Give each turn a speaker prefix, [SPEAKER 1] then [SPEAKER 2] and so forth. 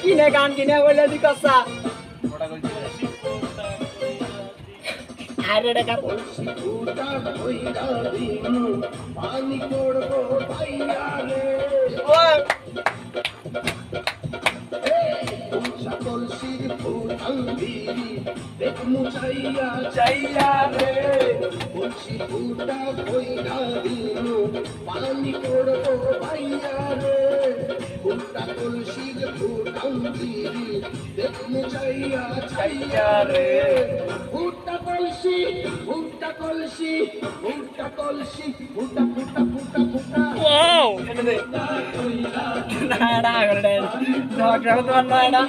[SPEAKER 1] কিনে গান কিনে বলে দি কসা আরে রে কাপ
[SPEAKER 2] ফুটা কইরা দিনু পানি করবো ভাইয়া রে
[SPEAKER 1] ওই
[SPEAKER 2] সকল শির ফুটাল দিরি দেখ মুচাইয়া
[SPEAKER 1] চাইয়া রে
[SPEAKER 2] বলছি ফুটা কইরা দিনু পানি করবো ভাইয়া রে ফুটা কলসির ফুটাল দিরি দেখ মুচাইয়া চাইয়া রে ফুটা কলসি ফুটা কলসি ফুটা কলসি ফুটা ফুটা ফুটা ফুটা
[SPEAKER 1] ওয়াও এটা দে না না করে দে ডক্টর তো না